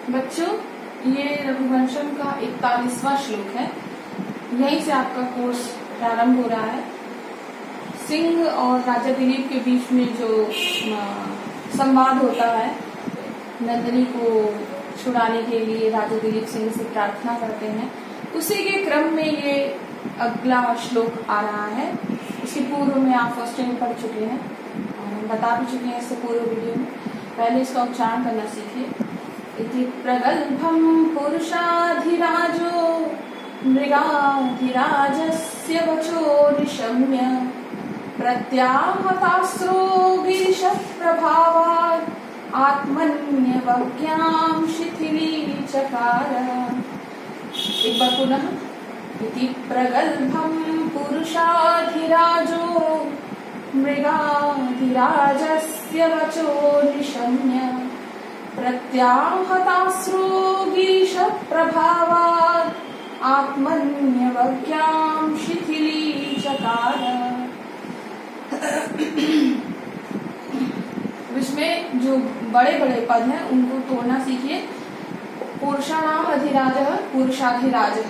बच्चों, ये रघुवंशम का 41वां श्लोक है। यहीं से आपका कोर्स प्रारंभ हो रहा है। सिंह और राजा दिलीप के बीच में जो संवाद होता है, नंदिनी को छुड़ाने के लिए राजा दिलीप सिंह से प्रार्थना करते हैं, उसी के क्रम में ये अगला श्लोक आ रहा है। इसके पूर्व में आप फर्स्ट टाइम पढ़ चुके हैं, बता भी चुके हैं इससे पूर्व वीडियो में। पहले इसका उच्चारण करना सीखिए। इति प्रगल्भं पुरुषाधिराजो मृगाधिराजस्य वचो निशम्य प्रत्याहतास्रो गिरिशः प्रभावात् आत्मन्यवज्ञां शिथिलीचकार। एक बार पुनः। इति प्रगल्भं पुरुषाधिराजो मृगाधिराजस्य वचो निशम्य प्रत्याहतास्रो गिरिशः प्रभावात् आत्मन्यवज्ञां शिथिलीचकार। इसमें जो बड़े बड़े पद हैं उनको तोड़ना सीखिए। पुरुषाणाम अधिराजः पुरुषाधिराजः।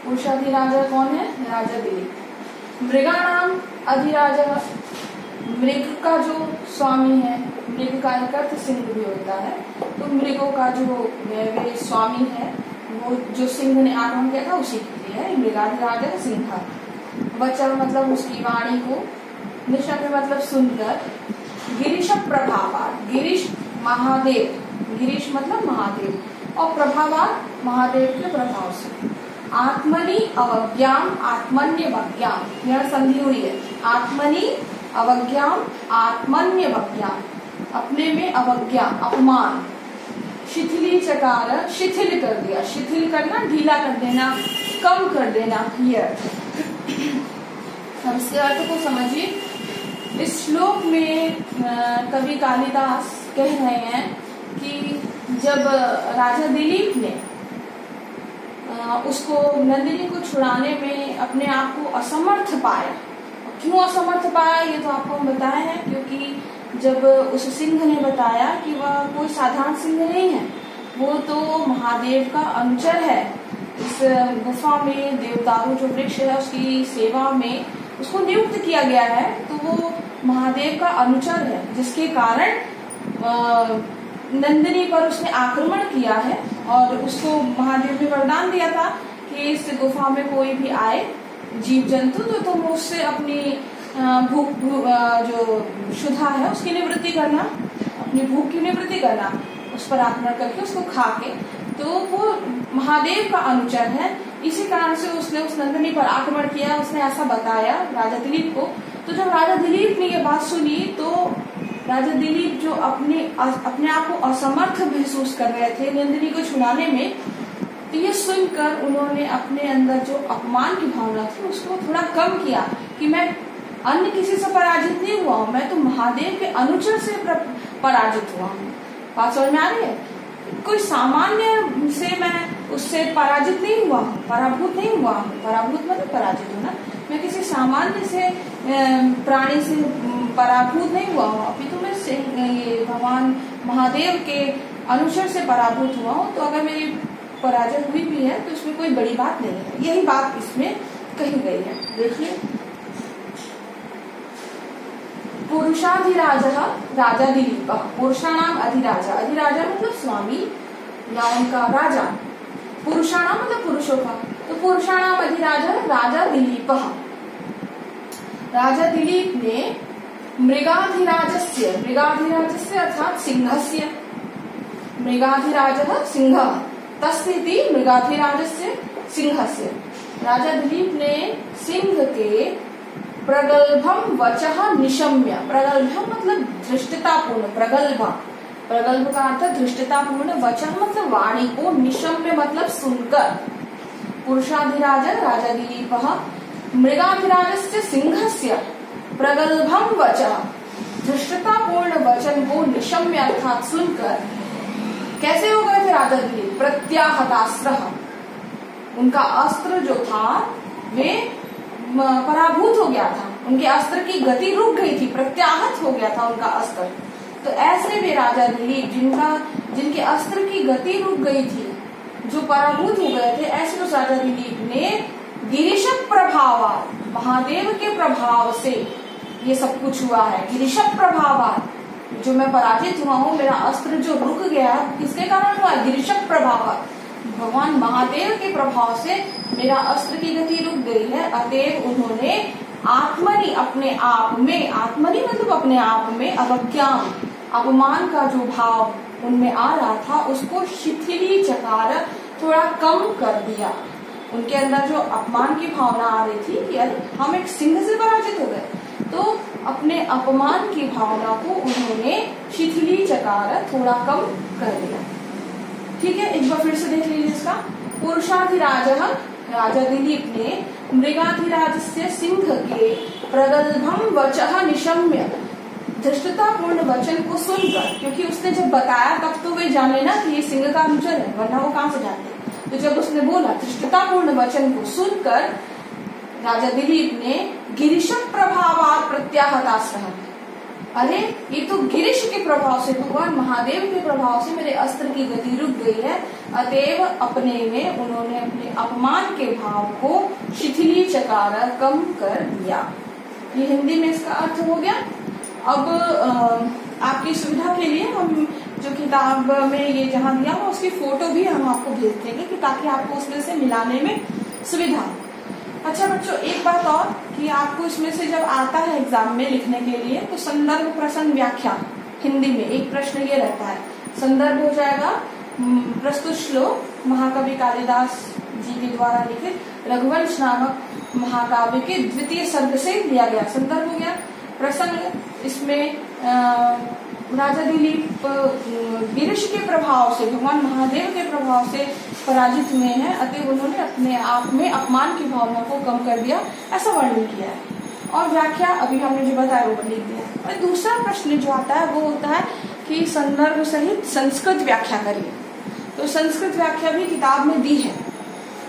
पुरुषाधिराजः कौन है? राजा दिलीप। मृगाणाम अधिराजः, मृग का जो स्वामी है, मृग का एक अर्थ सिंह भी होता है, तो मृगों का जो वे स्वामी है, वो जो सिंह ने आक्रमण किया था उसी के लिए है मृगाधिराज सिंह था। वचन मतलब उसकी वाणी को, निशम्य मतलब सुनकर, गिरीश प्रभावात्, गिरीश महादेव, गिरीश मतलब महादेव, और प्रभावात् महादेव के प्रभाव से, आत्मनि अवज्ञाम आत्मन्यवज्ञाम, यह संधि हुई है। आत्मनि अवज्ञाम आत्मन्यवज्ञाम, अपने में अवज्ञा अपमान, शिथिलीचकार शिथिल कर दिया, शिथिल करना ढीला कर देना, कम कर देना, ये अब इसके अर्थ को समझिए। इस श्लोक में कवि कालिदास कह रहे हैं कि जब राजा दिलीप ने उसको नंदिनी को छुड़ाने में अपने आप को असमर्थ पाया। क्यों असमर्थ पाया ये तो आपको हम बताए हैं, क्योंकि जब उस सिंह ने बताया कि वह कोई साधारण सिंह नहीं है, वो तो महादेव का अनुचर है। इस गुफा में देवदारू जो वृक्ष है उसकी सेवा में उसको नियुक्त किया गया है, तो वो महादेव का अनुचर है, जिसके कारण नंदिनी पर उसने आक्रमण किया है। और उसको महादेव ने वरदान दिया था कि इस गुफा में कोई भी आए जीव जंतु तो तुम उससे अपनी भूख जो क्षुधा है उसकी निवृत्ति करना, अपनी भूख की निवृत्ति करना, उस पर आक्रमण करके उसको खा के। तो वो महादेव का अनुचर है, इसी कारण से उसने उस नंदिनी पर आक्रमण किया। उसने ऐसा बताया राजा दिलीप को। तो जब राजा दिलीप ने ये बात सुनी तो राजा दिलीप जो अपने आप को असमर्थ महसूस कर रहे थे नंदिनी को छुड़ाने में, तो ये सुनकर उन्होंने अपने अंदर जो अपमान की भावना थी उसको थोड़ा कम किया कि मैं अन्य किसी से पराजित नहीं हुआ हूँ, मैं तो महादेव के अनुचर से पराजित हुआ हूँ। बात समझ में आ रही है? कोई सामान्य से मैं उससे पराजित नहीं हुआ हूँ, पराभूत नहीं हुआ हूँ। पराभूत मतलब पराजित होना। मैं किसी सामान्य से प्राणी से पराभूत नहीं हुआ हूँ, अभी तो मैं ये भगवान महादेव के अनुचर से पराभूत हुआ हूँ। तो अगर मेरी पराजय हुई भी है तो इसमें कोई बड़ी बात नहीं है। यही बात इसमें कही गई है। देखिए, पुरुषाधिराजः राजा दिलीप। पुरुषाणाम अधिराजा, अधिराजा मतलब स्वामी या उनका राजा, पुरुषाणाम मतलब पुरुषों का, तो पुरुषाणाम अधिराजा राजा दिलीप। राजा दिलीप ने मृगाधिराजस्य, मृगाधिराजस्य अर्थात सिंहस्य, मृगाधिराजः सिंहः तस्थिति मृगाधिराजस्य सिंहस्य, राजा दिलीप ने सिंह के प्रगल्भम वचः निशम्य, प्रगल्भम मतलब धृष्टतापूर्ण, प्रगल्भ, प्रगल्भ का अर्थ धृष्टतापूर्ण, वचः मतलब वाणी को, निशम्य मतलब सुनकर। पुरुषाधिराज राजा दिलीपः मृगाधिराजस्य सिंहस्य प्रगल्भम वचः, धृष्टतापूर्ण वचन को निशम्य अर्थात सुनकर कैसे हो गए थे राजा दिलीप? प्रत्याहतास्त्र, उनका अस्त्र जो था वे पराभूत हो गया था, उनके अस्त्र की गति रुक गई थी, प्रत्याहत हो गया था उनका अस्त्र। तो ऐसे में राजा दिलीप जिनके अस्त्र की गति रुक गई थी, जो पराभूत हो गए थे, ऐसे उस राजा दिलीप ने गिरीश प्रभाव, महादेव के प्रभाव से ये सब कुछ हुआ है। गिरीश प्रभाव, जो मैं पराजित हुआ हूँ, मेरा अस्त्र जो रुक गया, किसके कारण हुआ? गिरीश प्रभाव, भगवान महादेव के प्रभाव से मेरा अस्त्र की गति रुक गई है। अतएव उन्होंने आत्मनि, अपने आप में, आत्मनि मतलब अपने आप में, अवज्ञान, अपमान का जो भाव उनमें आ रहा था, उसको शिथिली चकार, थोड़ा कम कर दिया। उनके अंदर जो अपमान की भावना आ रही थी कि अरे हम एक सिंह से पराजित हो गए, तो अपने अपमान की भावना को उन्होंने शिथिली चकार, थोड़ा कम कर दिया। ठीक है, एक बार फिर से देख लीजिए इसका। पुरुषाधिराज, राजा दिलीप ने मृगाधिराज से सिंह के प्रगल्भम वचः निशम्य, धृष्टतापूर्ण वचन को सुनकर, क्योंकि उसने जब बताया तब तो वे जाने ना कि ये सिंह का अनुचर है, वरना वो कहां से जानते। तो जब उसने बोला, धृष्टतापूर्ण वचन को सुनकर राजा दिलीप ने गिरीश प्रभावात् प्रत्याहतास्त्रः, अरे ये तो गिरीश के प्रभाव से, भगवान महादेव के प्रभाव से मेरे अस्त्र की गति रुक गई है। अतएव अपने में उन्होंने अपने अपमान के भाव को शिथिली चकार, कम कर दिया। ये हिंदी में इसका अर्थ हो गया। अब आपकी सुविधा के लिए हम जो किताब में ये जहाँ दिया हुआ उसकी फोटो भी हम आपको भेज देंगे कि ताकि आपको उसमें से मिलाने में सुविधा। अच्छा बच्चों, एक बात और कि आपको इसमें से जब आता है एग्जाम में लिखने के लिए, तो संदर्भ प्रसंग व्याख्या हिंदी में एक प्रश्न ये रहता है। संदर्भ हो जाएगा प्रस्तुत श्लोक महाकवि कालिदास जी के द्वारा लिखित रघुवंश नामक महाकाव्य के द्वितीय सर्ग से लिया गया संदर्भ हो गया। प्रसंग इसमें राजा दिलीप गिरीश के प्रभाव से, भगवान महादेव के प्रभाव से पराजित हुए हैं, अतः उन्होंने अपने आप में अपमान की भावना को कम कर दिया, ऐसा वर्णन किया है। और व्याख्या अभी हमने जो बताया वो लिख दिया। और दूसरा प्रश्न जो आता है वो होता है कि संदर्भ सहित संस्कृत व्याख्या करिए। तो संस्कृत व्याख्या भी किताब में दी है,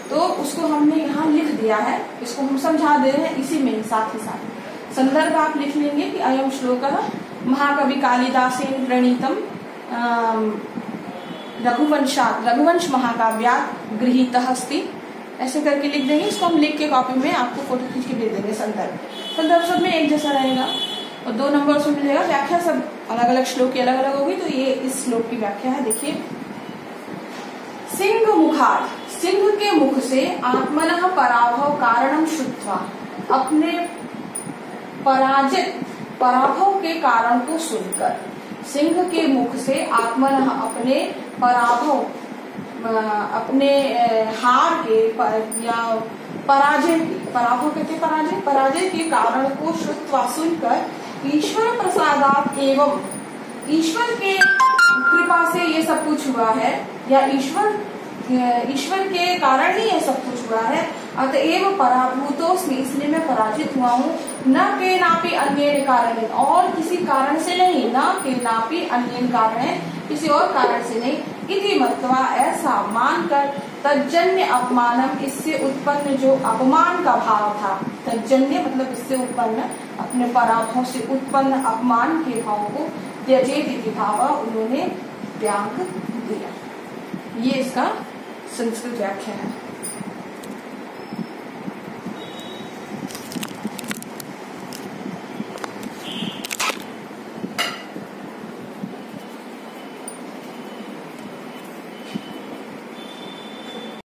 तो उसको हमने यहाँ लिख दिया है, इसको हम समझा दे रहे हैं इसी में साथ ही साथ। संदर्भ आप लिख लेंगे कि अयम श्लोकः महाकवि कालिदासेन प्रणीतम रघुवंश महाकाव्यात् गृहीतः अस्ति, ऐसे करके लिख देंगे। इसको हम लिख के कॉपी में आपको फोटो खींच के दे देंगे। संदर्भ सब में एक जैसा रहेगा और 2 नंबर से मिलेगा। व्याख्या सब अलग अलग श्लोक की अलग अलग होगी। तो ये इस श्लोक की व्याख्या है, देखिए। सिंह मुखात्, सिंह के मुख से आत्मनः पराभव कारणम श्रुत्वा, अपने पराभव के कारण को सुनकर, सिंह के मुख से आत्मनः अपने पराभव, अपने हार के या पराजय, पराभव कहते पराजय के कारण को श्रुत्वा सुनकर, ईश्वर प्रसादात् एवं, ईश्वर के कृपा से ये सब कुछ हुआ है या ईश्वर के कारण ही ये सब कुछ हुआ है। अतएव पराभूतोस्मि, इसलिए मैं पराजित हुआ हूँ। न केनापि अन्येन कारणेन, और किसी कारण से नहीं, न केनापि अन्येन कारणेन, किसी और कारण से नहीं। इति मत्वा, ऐसा मानकर, तज्जन्य अपमानम, इससे उत्पन्न जो अपमान का भाव था, तज्जन्य मतलब इससे उत्पन्न, अपने पराभव से उत्पन्न अपमान के भाव को त्यजेत इति भाव, उन्होंने त्याग दिया। ये इसका संस्कृत व्याख्या है।